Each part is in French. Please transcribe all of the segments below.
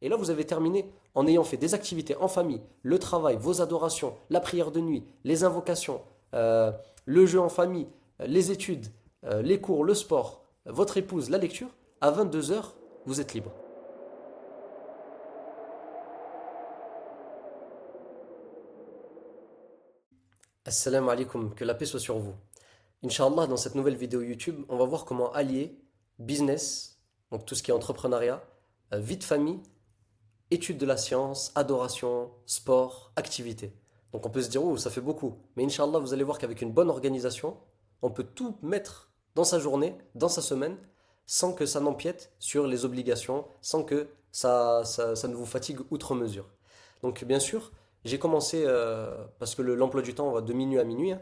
Et là, vous avez terminé en ayant fait des activités en famille, le travail, vos adorations, la prière de nuit, les invocations, le jeu en famille, les études, les cours, le sport, votre épouse, la lecture. À 22 heures, vous êtes libre. Assalamu alaikum, que la paix soit sur vous. Inch'Allah, dans cette nouvelle vidéo YouTube, on va voir comment allier business, donc tout ce qui est entrepreneuriat, vie de famille, étude de la science, adoration, sport, activité. Donc on peut se dire, oh, ça fait beaucoup. Mais Inch'Allah, vous allez voir qu'avec une bonne organisation, on peut tout mettre dans sa journée, dans sa semaine, sans que ça n'empiète sur les obligations, sans que ça ne vous fatigue outre mesure. Donc bien sûr, j'ai commencé, parce que l'emploi du temps va de minuit à minuit, hein,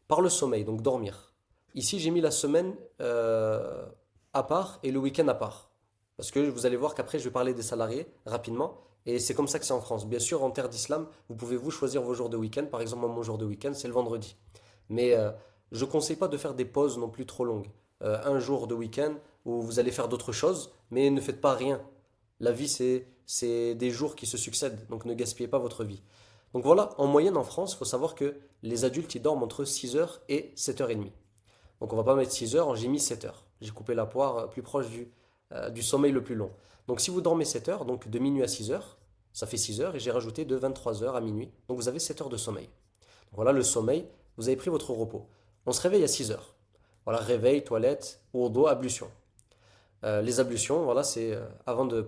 par le sommeil, donc dormir. Ici, j'ai mis la semaine à part et le week-end à part. Parce que vous allez voir qu'après, je vais parler des salariés rapidement. Et c'est comme ça que c'est en France. Bien sûr, en terre d'islam, vous pouvez vous choisir vos jours de week-end. Par exemple, moi, mon jour de week-end, c'est le vendredi. Mais je ne conseille pas de faire des pauses non plus trop longues. Un jour de week-end où vous allez faire d'autres choses, mais ne faites pas rien. La vie, c'est des jours qui se succèdent. Donc ne gaspillez pas votre vie. Donc voilà, en moyenne en France, il faut savoir que les adultes, ils dorment entre 6 heures et 7h30. Donc on va pas mettre 6 heures, j'ai mis 7 heures. J'ai coupé la poire plus proche du sommeil le plus long. Donc si vous dormez 7 heures, donc de minuit à 6 heures, ça fait 6 heures et j'ai rajouté de 23 heures à minuit. Donc vous avez 7 heures de sommeil. Donc voilà le sommeil, vous avez pris votre repos. On se réveille à 6 heures. Voilà, réveil, toilette, wudu, ablution. Les ablutions, voilà, c'est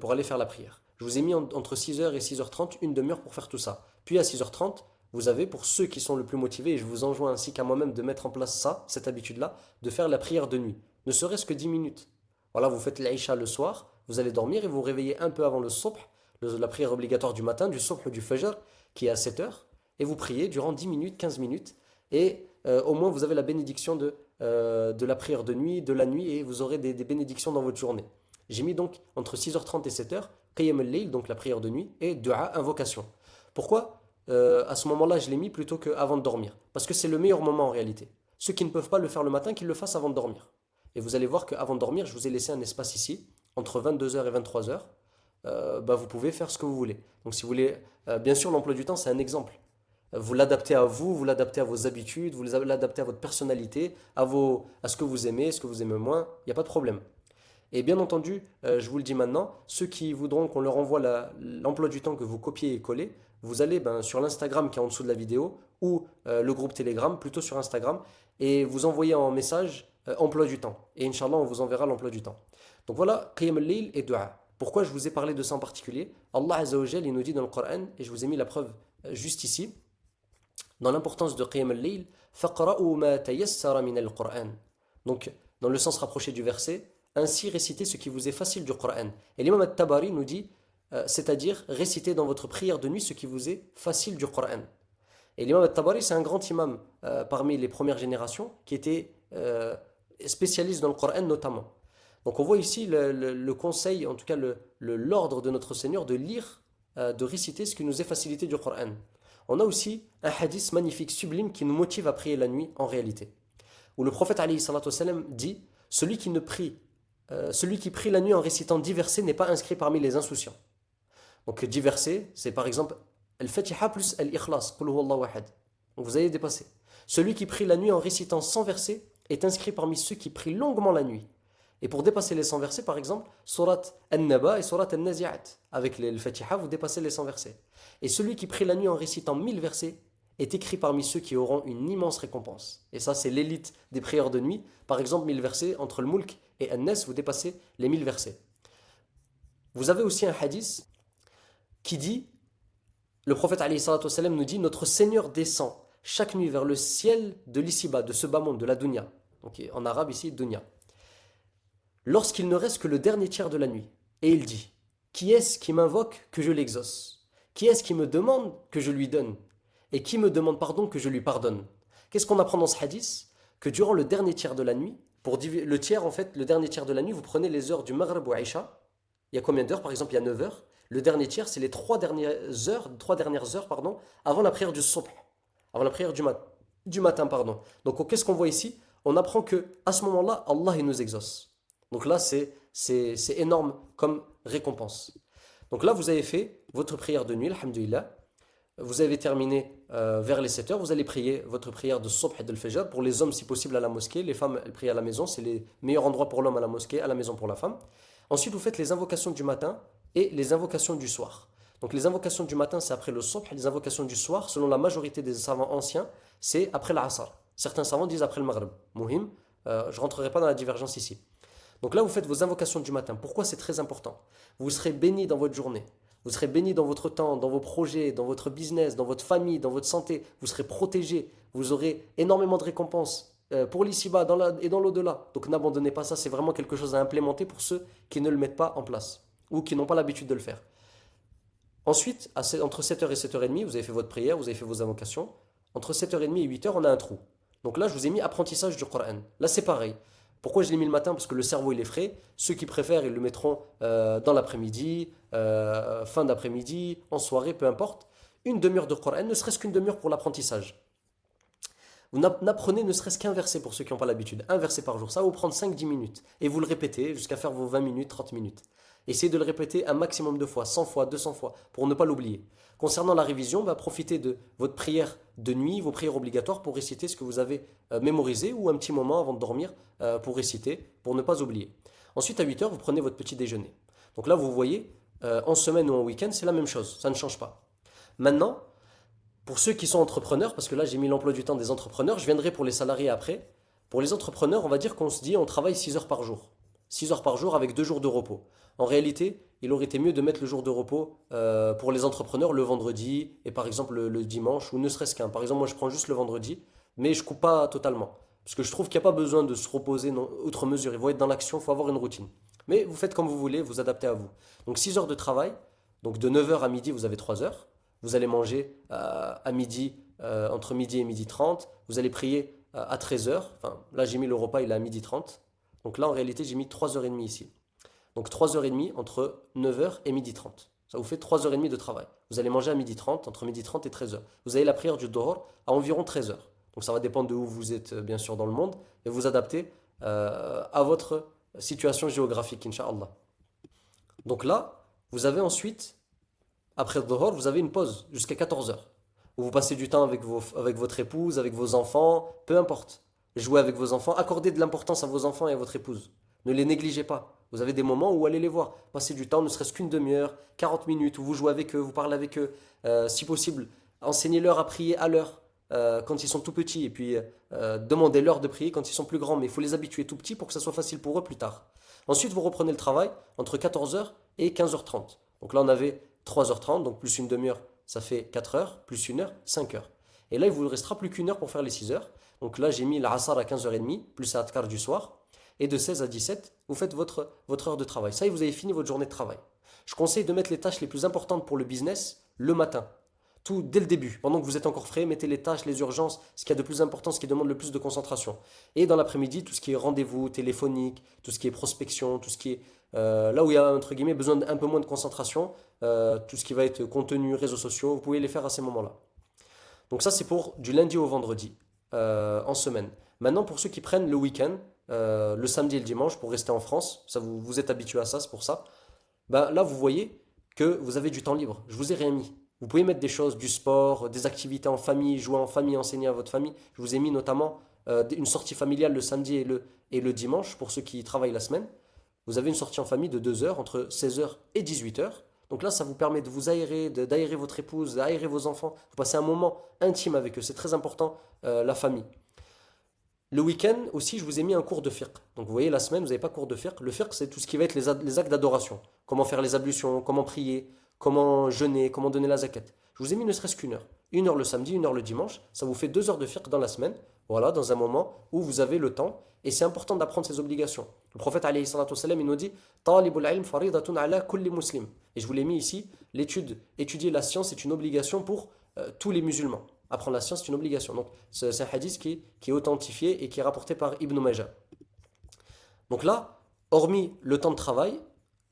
pour aller faire la prière. Je vous ai mis entre 6 heures et 6h30 une demi-heure pour faire tout ça. Puis à 6h30, vous avez, pour ceux qui sont le plus motivés, et je vous enjoins ainsi qu'à moi-même de mettre en place ça, cette habitude-là, de faire la prière de nuit. Ne serait-ce que 10 minutes. Voilà, vous faites l'Aïcha le soir, vous allez dormir et vous vous réveillez un peu avant le subh, la prière obligatoire du matin, du subh du fajr, qui est à 7 heures, et vous priez durant 10 minutes, 15 minutes, et au moins vous avez la bénédiction de la prière de nuit, de la nuit, et vous aurez des bénédictions dans votre journée. J'ai mis donc entre 6h30 et 7 heures, Qiyam al-Layl, donc la prière de nuit, et Dua, invocation. Pourquoi à ce moment-là je l'ai mis plutôt qu'avant de dormir? Parce que c'est le meilleur moment en réalité. Ceux qui ne peuvent pas le faire le matin, qu'ils le fassent avant de dormir. Et vous allez voir qu'avant de dormir, je vous ai laissé un espace ici, entre 22 heures et 23 heures. Bah, vous pouvez faire ce que vous voulez. Donc si vous voulez, bien sûr l'emploi du temps c'est un exemple. Vous l'adaptez à vous, vous l'adaptez à vos habitudes, vous l'adaptez à votre personnalité, à ce que vous aimez, ce que vous aimez moins, il n'y a pas de problème. Et bien entendu, je vous le dis maintenant, ceux qui voudront qu'on leur envoie l'emploi du temps que vous copiez et collez, vous allez sur l'Instagram qui est en dessous de la vidéo ou le groupe Telegram, plutôt sur Instagram, et vous envoyez en message emploi du temps. Et Inch'Allah, on vous enverra l'emploi du temps. Donc voilà, Qiyam al-Layl et Dua. Pourquoi je vous ai parlé de ça en particulier? Allah Azza wa Jal, il nous dit dans le Coran, et je vous ai mis la preuve juste ici, dans l'importance de Qiyam al-Layl, فَقْرَأُوا مَا تَيَسَّرَ مِنَ الْقُرْآنِ. Donc, dans le sens rapproché du verset, ainsi récitez ce qui vous est facile du Coran. Et l'imam al-Tabari nous dit, c'est-à-dire récitez dans votre prière de nuit ce qui vous est facile du Coran. Et l'imam al-Tabari, c'est un grand imam parmi les premières générations qui était spécialiste dans le Coran notamment. Donc on voit ici le conseil, en tout cas l'ordre de notre Seigneur de lire, de réciter ce qui nous est facilité du Coran. On a aussi un hadith magnifique, sublime, qui nous motive à prier la nuit en réalité. Où le prophète alayhi salatu wassalam dit, celui qui prie la nuit en récitant 10 versets n'est pas inscrit parmi les insouciants. Donc 10 versets, c'est par exemple Al-Fatiha plus Al-Ikhlas, Qul huwallahu ahad. Donc vous allez dépasser. Celui qui prie la nuit en récitant 100 versets est inscrit parmi ceux qui prient longuement la nuit. Et pour dépasser les 100 versets, par exemple, Surat An-Naba et Surat An-Nazi'at. Avec le Fatiha, vous dépassez les 100 versets. Et celui qui prie la nuit en récitant 1000 versets est écrit parmi ceux qui auront une immense récompense. Et ça, c'est l'élite des prières de nuit. Par exemple, 1000 versets entre le Mulk et An-Nas, vous dépassez les 1000 versets. Vous avez aussi un hadith qui dit, le prophète alayhi salatu wassalam nous dit, notre Seigneur descend chaque nuit vers le ciel de l'ici-bas, de ce bas monde, de la dunya. Donc en arabe ici, dunya. Lorsqu'il ne reste que le dernier tiers de la nuit. Et il dit, qui est-ce qui m'invoque que je l'exauce? Qui est-ce qui me demande que je lui donne? Et qui me demande pardon que je lui pardonne? Qu'est-ce qu'on apprend dans ce hadith? Que durant le dernier tiers de la nuit, le tiers en fait, le dernier tiers de la nuit, vous prenez les heures du Maghrib ou Aïcha. Il y a combien d'heures? Par exemple, il y a 9 heures. Le dernier tiers, c'est les 3 dernières heures, pardon, avant la prière du subh, avant la prière du matin, pardon. Donc qu'est-ce qu'on voit ici? On apprend que à ce moment-là, Allah il nous exauce. Donc là, c'est énorme comme récompense. Donc là, vous avez fait votre prière de nuit, alhamdoulilah. Vous avez terminé vers les 7 heures. Vous allez prier votre prière de Subh et de Fajr. Pour les hommes, si possible, à la mosquée. Les femmes, elles prient à la maison. C'est les meilleurs endroits pour l'homme à la mosquée, à la maison pour la femme. Ensuite, vous faites les invocations du matin et les invocations du soir. Donc les invocations du matin, c'est après le Subh. Les invocations du soir, selon la majorité des savants anciens, c'est après l'Asr. Certains savants disent après le Maghrib. Muhim, je ne rentrerai pas dans la divergence ici. Donc là, vous faites vos invocations du matin. Pourquoi c'est très important? Vous serez béni dans votre journée. Vous serez béni dans votre temps, dans vos projets, dans votre business, dans votre famille, dans votre santé. Vous serez protégé. Vous aurez énormément de récompenses pour l'ici-bas et dans l'au-delà. Donc n'abandonnez pas ça. C'est vraiment quelque chose à implémenter pour ceux qui ne le mettent pas en place ou qui n'ont pas l'habitude de le faire. Ensuite, entre 7 heures et 7h30, vous avez fait votre prière, vous avez fait vos invocations. Entre 7h30 et 8 heures, on a un trou. Donc là, je vous ai mis apprentissage du Coran. Là, c'est pareil. Pourquoi je l'ai mis le matin? Parce que le cerveau, il est frais. Ceux qui préfèrent, ils le mettront dans l'après-midi, fin d'après-midi, en soirée, peu importe. Une demi-heure de Coran, ne serait-ce qu'une demi-heure pour l'apprentissage. Vous n'apprenez ne serait-ce qu'un verset pour ceux qui n'ont pas l'habitude. Un verset par jour. Ça va vous prendre 5-10 minutes. Et vous le répétez jusqu'à faire vos 20 minutes, 30 minutes. Essayez de le répéter un maximum de fois, 100 fois, 200 fois, pour ne pas l'oublier. Concernant la révision, profitez de votre prière de nuit, vos prières obligatoires pour réciter ce que vous avez mémorisé ou un petit moment avant de dormir pour réciter, pour ne pas oublier. Ensuite, à 8 heures, vous prenez votre petit déjeuner. Donc là, vous voyez, en semaine ou en week-end, c'est la même chose, ça ne change pas. Maintenant, pour ceux qui sont entrepreneurs, parce que là, j'ai mis l'emploi du temps des entrepreneurs, je viendrai pour les salariés après. Pour les entrepreneurs, on va dire qu'on se dit on travaille 6 heures par jour. 6 heures par jour avec 2 jours de repos. En réalité, il aurait été mieux de mettre le jour de repos pour les entrepreneurs le vendredi et par exemple le dimanche ou ne serait-ce qu'un. Par exemple, moi je prends juste le vendredi, mais je coupe pas totalement. Parce que je trouve qu'il n'y a pas besoin de se reposer outre mesure. Il faut être dans l'action, il faut avoir une routine. Mais vous faites comme vous voulez, vous adaptez à vous. Donc 6 heures de travail, donc de 9 heures à midi, vous avez 3 heures. Vous allez manger à midi, entre midi et midi 30. Vous allez prier à 13 heures. Enfin, là j'ai mis le repas, il est à midi 30. Donc là en réalité j'ai mis 3h30 ici. Donc 3h30 entre 9 heures et midi 30. Ça vous fait 3h30 de travail. Vous allez manger à midi 30, entre midi 30 et 13 heures. Vous avez la prière du Dohor à environ 13 heures. Donc ça va dépendre de où vous êtes bien sûr dans le monde et vous adaptez à votre situation géographique, Inch'Allah. Donc là, vous avez ensuite, après le Dohor, vous avez une pause jusqu'à 14 heures. Où vous passez du temps avec votre épouse, avec vos enfants, peu importe. Jouez avec vos enfants, accordez de l'importance à vos enfants et à votre épouse. Ne les négligez pas. Vous avez des moments où allez les voir. Passez du temps, ne serait-ce qu'une demi-heure, 40 minutes, où vous jouez avec eux, vous parlez avec eux. Si possible, enseignez-leur à prier à l'heure quand ils sont tout petits. Et puis, demandez-leur de prier quand ils sont plus grands. Mais il faut les habituer tout petits pour que ça soit facile pour eux plus tard. Ensuite, vous reprenez le travail entre 14 heures et 15h30. Donc là, on avait 3h30, donc plus une demi-heure, ça fait 4 heures, plus une heure, 5 heures. Et là, il vous restera plus qu'une heure pour faire les 6 heures. Donc là, j'ai mis l'Asr à 15h30, plus la Adkar du soir. Et de 16 à 17, vous faites votre heure de travail. Ça y est, vous avez fini votre journée de travail. Je conseille de mettre les tâches les plus importantes pour le business le matin. Tout dès le début. Pendant que vous êtes encore frais, mettez les tâches, les urgences, ce qu'il y a de plus important, ce qui demande le plus de concentration. Et dans l'après-midi, tout ce qui est rendez-vous téléphonique, tout ce qui est prospection, tout ce qui est là où il y a entre guillemets besoin d'un peu moins de concentration, tout ce qui va être contenu, réseaux sociaux, vous pouvez les faire à ces moments-là. Donc ça, c'est pour du lundi au vendredi, en semaine. Maintenant, pour ceux qui prennent le week-end, le samedi et le dimanche, pour rester en France, ça vous êtes habitué à ça, c'est pour ça. Ben, là, vous voyez que vous avez du temps libre. Je vous ai rien mis. Vous pouvez mettre des choses, du sport, des activités en famille, jouer en famille, enseigner à votre famille. Je vous ai mis notamment une sortie familiale le samedi et le dimanche, pour ceux qui travaillent la semaine. Vous avez une sortie en famille de 2 heures, entre 16 heures et 18 heures. Donc là, ça vous permet de vous aérer, d'aérer votre épouse, d'aérer vos enfants. Vous passez un moment intime avec eux. C'est très important, la famille. Le week-end aussi, je vous ai mis un cours de fiqh. Donc vous voyez, la semaine, vous n'avez pas cours de fiqh. Le fiqh, c'est tout ce qui va être les actes d'adoration. Comment faire les ablutions, comment prier, comment jeûner, comment donner la zakat. Je vous ai mis ne serait-ce qu'une heure. Une heure le samedi, une heure le dimanche. Ça vous fait 2 heures de fiqh dans la semaine. Voilà, dans un moment où vous avez le temps. Et c'est important d'apprendre ses obligations. Le prophète, alayhi salatu wassalam, il nous dit Talibul ilm faridatun ala kulli muslim. Et je vous l'ai mis ici. Étudier la science est une obligation pour tous les musulmans. Apprendre la science, c'est une obligation. Donc, c'est un hadith qui est authentifié et qui est rapporté par Ibn Majah. Donc là, hormis le temps de travail,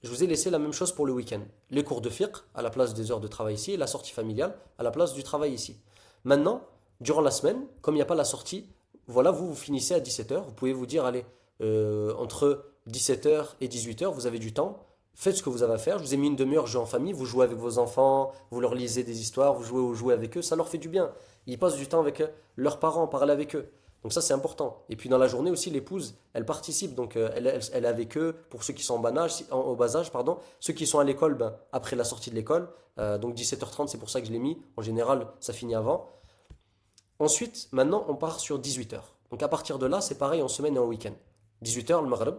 je vous ai laissé la même chose pour le week-end. Les cours de fiqh à la place des heures de travail ici et la sortie familiale à la place du travail ici. Maintenant, durant la semaine, comme il n'y a pas la sortie, voilà, vous finissez à 17 heures. Vous pouvez vous dire, allez, entre 17 heures et 18 heures, vous avez du temps. faites ce que vous avez à faire. Je vous ai mis une demi-heure jeu en famille, vous jouez avec vos enfants, vous leur lisez des histoires, vous jouez aux jouets avec eux, ça leur fait du bien. Ils passent du temps avec leurs parents, parlent avec eux. Donc ça, c'est important. Et puis dans la journée aussi, l'épouse, elle participe. Donc elle est avec eux pour ceux qui sont en bas âge, au bas âge, pardon. Ceux qui sont à l'école, ben, après la sortie de l'école. Donc 17h30, c'est pour ça que je l'ai mis. En général, ça finit avant. Ensuite, maintenant, on part sur 18h. Donc à partir de là, c'est pareil en semaine et en week-end. 18h, le Maghreb.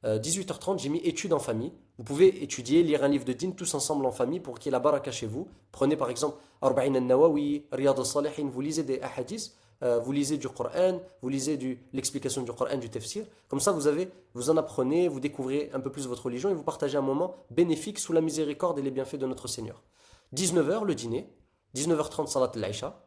18h30, j'ai mis études en famille. Vous pouvez étudier, lire un livre de dîn tous ensemble en famille pour qu'il y ait la baraka chez vous. Prenez par exemple Arba'in al-Nawawi, Riyad al-Salihin, vous lisez des hadiths, vous lisez du Coran, vous lisez l'explication du Coran, du tafsir. Comme ça, vous en apprenez, vous découvrez un peu plus votre religion et vous partagez un moment bénéfique sous la miséricorde et les bienfaits de notre Seigneur. 19h, le dîner. 19h30, salat al-Aisha.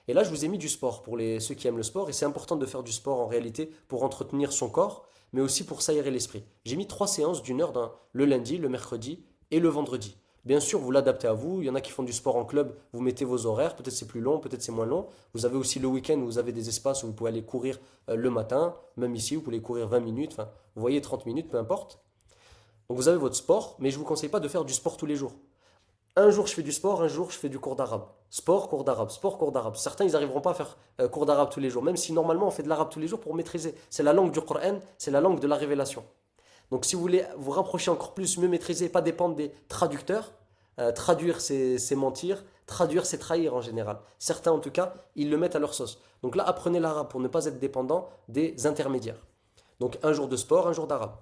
Et là, je vous ai mis du sport pour ceux qui aiment le sport. Et c'est important de faire du sport en réalité pour entretenir son corps, mais aussi pour s'aérer l'esprit. J'ai mis 3 séances d'1 heure le lundi, le mercredi et le vendredi. Bien sûr, vous l'adaptez à vous. Il y en a qui font du sport en club, vous mettez vos horaires. Peut-être c'est plus long, peut-être c'est moins long. Vous avez aussi le week-end où vous avez des espaces où vous pouvez aller courir le matin. Même ici, vous pouvez courir 20 minutes. Enfin, vous voyez, 30 minutes, peu importe. Donc vous avez votre sport, mais je ne vous conseille pas de faire du sport tous les jours. Un jour je fais du sport, un jour je fais du cours d'arabe. Sport, cours d'arabe, sport, cours d'arabe. Certains, ils n'arriveront pas à faire cours d'arabe tous les jours, même si normalement on fait de l'arabe tous les jours pour maîtriser. C'est la langue du Coran, c'est la langue de la révélation. Donc si vous voulez vous rapprocher encore plus, mieux maîtriser, pas dépendre des traducteurs, traduire c'est mentir, traduire c'est trahir en général. Certains en tout cas, ils le mettent à leur sauce. Donc là, apprenez l'arabe pour ne pas être dépendant des intermédiaires. Donc un jour de sport, un jour d'arabe.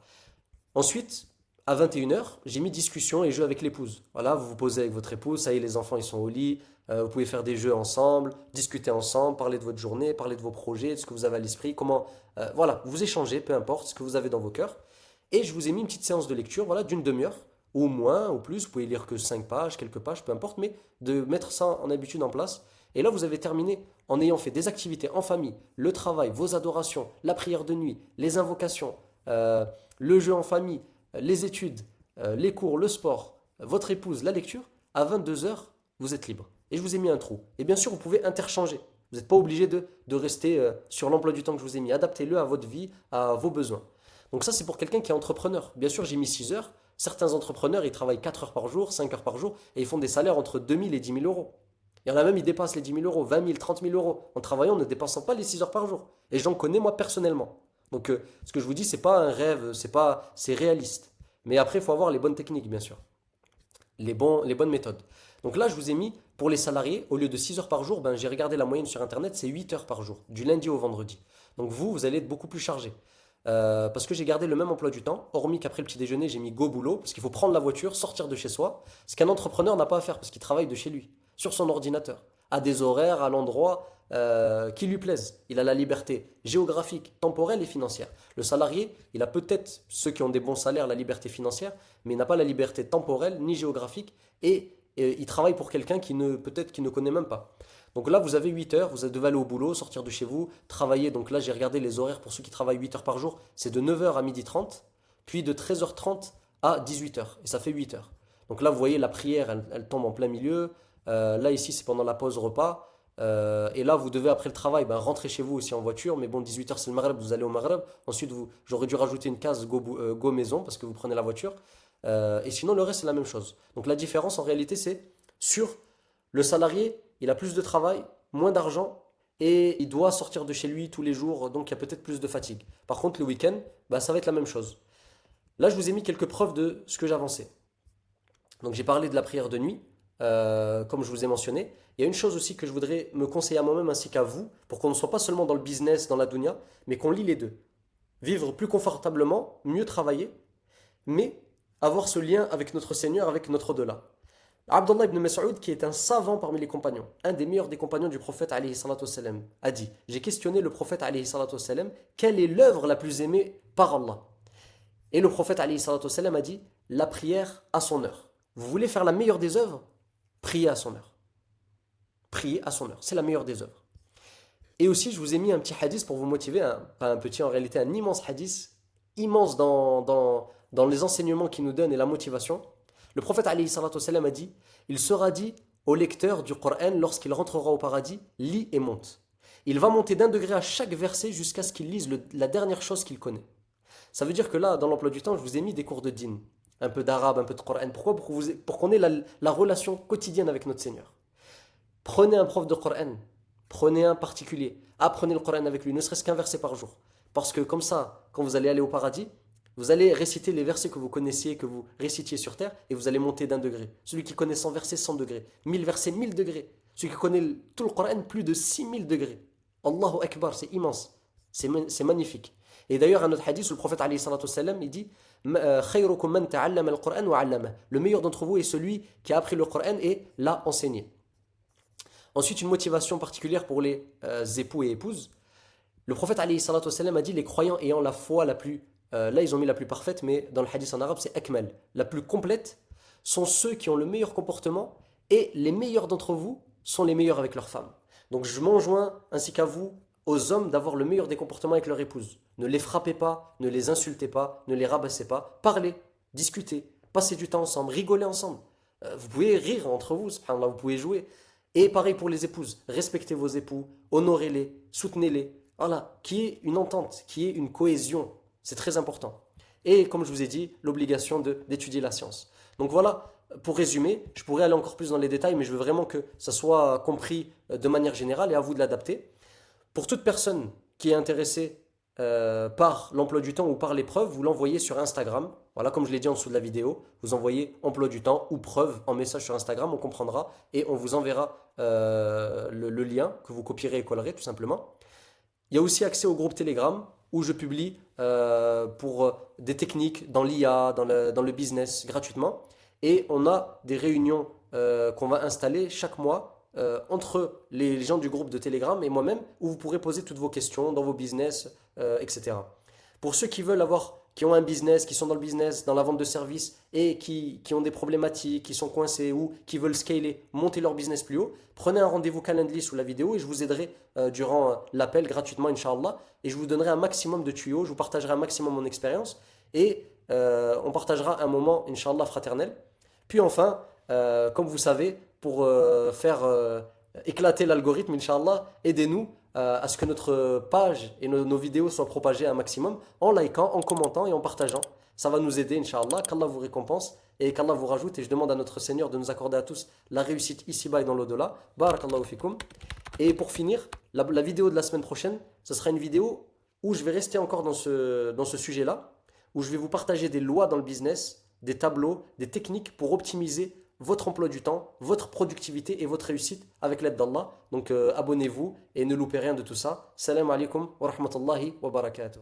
Ensuite, à 21h, j'ai mis discussion et jeu avec l'épouse. Voilà, vous vous posez avec votre épouse, ça y est, les enfants ils sont au lit, vous pouvez faire des jeux ensemble, discuter ensemble, parler de votre journée, parler de vos projets, de ce que vous avez à l'esprit, comment, voilà, vous échangez, peu importe ce que vous avez dans vos cœurs. Et je vous ai mis une petite séance de lecture, voilà, d'une demi-heure, ou moins, ou plus, vous pouvez lire que 5 pages, quelques pages, peu importe, mais de mettre ça en habitude en place. Et là, vous avez terminé en ayant fait des activités en famille, le travail, vos adorations, la prière de nuit, les invocations, le jeu en famille, les études, les cours, le sport, votre épouse, la lecture, à 22h, vous êtes libre. Et je vous ai mis un trou. Et bien sûr, vous pouvez interchanger. Vous n'êtes pas obligé de rester sur l'emploi du temps que je vous ai mis. Adaptez-le à votre vie, à vos besoins. Donc ça, c'est pour quelqu'un qui est entrepreneur. Bien sûr, j'ai mis 6 heures. Certains entrepreneurs, ils travaillent 4 heures par jour, 5 heures par jour, et ils font des salaires entre 2 000 et 10 000 euros. Il y en a même, ils dépassent les 10 000 euros, 20 000, 30 000 euros, en travaillant, en ne dépassant pas les 6 heures par jour. Et j'en connais moi personnellement. Donc ce que je vous dis, c'est pas un rêve, c'est réaliste. Mais après, il faut avoir les bonnes techniques, bien sûr. Les bonnes méthodes. Donc là, je vous ai mis, pour les salariés, au lieu de 6 heures par jour, ben, j'ai regardé la moyenne sur Internet, c'est 8 heures par jour, du lundi au vendredi. Donc vous allez être beaucoup plus chargé. Parce que j'ai gardé le même emploi du temps, hormis qu'après le petit déjeuner, j'ai mis go boulot, parce qu'il faut prendre la voiture, sortir de chez soi, ce qu'un entrepreneur n'a pas à faire, parce qu'il travaille de chez lui, sur son ordinateur, à des horaires, à l'endroit qui lui plaisent. Il a la liberté géographique, temporelle et financière. Le salarié, il a peut-être, ceux qui ont des bons salaires, la liberté financière, mais il n'a pas la liberté temporelle ni géographique, et il travaille pour quelqu'un peut-être qui ne connaît même pas. Donc là, vous avez 8 heures, vous devez aller au boulot, sortir de chez vous, travailler. Donc là, j'ai regardé les horaires pour ceux qui travaillent 8 heures par jour. C'est de 9h à 12h30, puis de 13h30 à 18h. Et ça fait 8 heures. Donc là, vous voyez, la prière, elle tombe en plein milieu. Là, ici, c'est pendant la pause repas. Et là, vous devez, après le travail, ben, rentrer chez vous aussi en voiture. Mais bon, 18h, c'est le Maghreb, vous allez au Maghreb. Ensuite, j'aurais dû rajouter une case go maison parce que vous prenez la voiture. Et sinon, le reste, c'est la même chose. Donc la différence, en réalité, c'est sur le salarié, il a plus de travail, moins d'argent, et il doit sortir de chez lui tous les jours, donc il y a peut-être plus de fatigue. Par contre, le week-end, bah, ça va être la même chose. Là, je vous ai mis quelques preuves de ce que j'avançais. Donc j'ai parlé de la prière de nuit, comme je vous ai mentionné. Il y a une chose aussi que je voudrais me conseiller à moi-même ainsi qu'à vous, pour qu'on ne soit pas seulement dans le business, dans la dunya, mais qu'on lie les deux. Vivre plus confortablement, mieux travailler, mais avoir ce lien avec notre Seigneur, avec notre au-delà. Abdullah ibn Mas'ud, qui est un savant parmi les compagnons, un des meilleurs des compagnons du prophète alayhi salatu wassalam, a dit, j'ai questionné le prophète alayhi salatu wassalam, quelle est l'œuvre la plus aimée par Allah? Et le prophète alayhi salatu wassalam a dit, la prière à son heure. Vous voulez faire la meilleure des œuvres? Priez à son heure. Priez à son heure, c'est la meilleure des œuvres. Et aussi, je vous ai mis un petit hadith pour vous motiver, pas un petit en réalité, un immense hadith, immense dans les enseignements qu'il nous donne et la motivation. Le prophète alayhi salatu wassalam a dit, il sera dit au lecteur du Coran lorsqu'il rentrera au paradis, lis et monte. Il va monter d'un degré à chaque verset jusqu'à ce qu'il lise la dernière chose qu'il connaît. Ça veut dire que là, dans l'emploi du temps, je vous ai mis des cours de dîn. un peu d'arabe, un peu de Coran. Pourquoi? Pour qu'on ait la relation quotidienne avec notre Seigneur. Prenez un prof de Coran, prenez un particulier, apprenez le Coran avec lui, ne serait-ce qu'un verset par jour. Parce que comme ça, quand vous allez aller au paradis, vous allez réciter les versets que vous connaissiez, que vous récitiez sur terre, et vous allez monter d'un degré. Celui qui connaît 100 versets, 100 degrés. 1000 versets, 1000 degrés. Celui qui connaît tout le Coran, plus de 6000 degrés. Allahu Akbar, c'est immense. C'est magnifique. Et d'ailleurs, un autre hadith où le prophète alayhi salatu wassalam, il dit Khayrukum man ta'allama al-Qur'an wa 'allama. Le meilleur d'entre vous est celui qui a appris le Coran et l'a enseigné. Ensuite, une motivation particulière pour les époux et épouses. Le prophète alayhi salatu wassalam a dit les croyants ayant la foi la plus, là ils ont mis la plus parfaite, mais dans le hadith en arabe c'est akmal, la plus complète, sont ceux qui ont le meilleur comportement et les meilleurs d'entre vous sont les meilleurs avec leurs femmes. Donc je m'enjoins ainsi qu'à vous, aux hommes, d'avoir le meilleur des comportements avec leur épouse. Ne les frappez pas, ne les insultez pas, ne les rabaissez pas, parlez, discutez, passez du temps ensemble, rigolez ensemble. Vous pouvez rire entre vous, subhanallah, vous pouvez jouer. Et pareil pour les épouses, respectez vos époux, honorez-les, soutenez-les. Voilà, qui est une entente, qui est une cohésion. C'est très important. Et comme je vous ai dit, l'obligation d'étudier la science. Donc voilà, pour résumer, je pourrais aller encore plus dans les détails, mais je veux vraiment que ça soit compris de manière générale et à vous de l'adapter. Pour toute personne qui est intéressée par l'emploi du temps ou par l'épreuve, vous l'envoyez sur Instagram. Voilà, comme je l'ai dit en dessous de la vidéo, vous envoyez emploi du temps ou preuve en message sur Instagram, on comprendra et on vous enverra le lien que vous copierez et collerez tout simplement. Il y a aussi accès au groupe Telegram où je publie pour des techniques dans l'IA, dans le business gratuitement. Et on a des réunions qu'on va installer chaque mois entre les gens du groupe de Telegram et moi-même où vous pourrez poser toutes vos questions dans vos business, etc. Pour ceux qui ont un business, qui sont dans le business, dans la vente de services et qui ont des problématiques, qui sont coincés ou qui veulent scaler, monter leur business plus haut, prenez un rendez-vous Calendly sous la vidéo et je vous aiderai durant l'appel gratuitement, Inch'Allah. Et je vous donnerai un maximum de tuyaux, je vous partagerai un maximum mon expérience et on partagera un moment, Inch'Allah, fraternel. Puis enfin, comme vous savez, pour faire éclater l'algorithme, Inch'Allah, aidez-nous à ce que notre page et nos vidéos soient propagées un maximum en likant, en commentant et en partageant. Ça va nous aider, Inch'Allah, qu'Allah vous récompense et qu'Allah vous rajoute. Et je demande à notre Seigneur de nous accorder à tous la réussite ici-bas et dans l'au-delà. Barakallahu fikum. Et pour finir, la vidéo de la semaine prochaine, ce sera une vidéo où je vais rester encore dans ce sujet-là, où je vais vous partager des lois dans le business, des tableaux, des techniques pour optimiser votre emploi du temps, votre productivité et votre réussite avec l'aide d'Allah. Donc abonnez-vous et ne loupez rien de tout ça. Salam alaikum wa rahmatullahi wa barakatuh.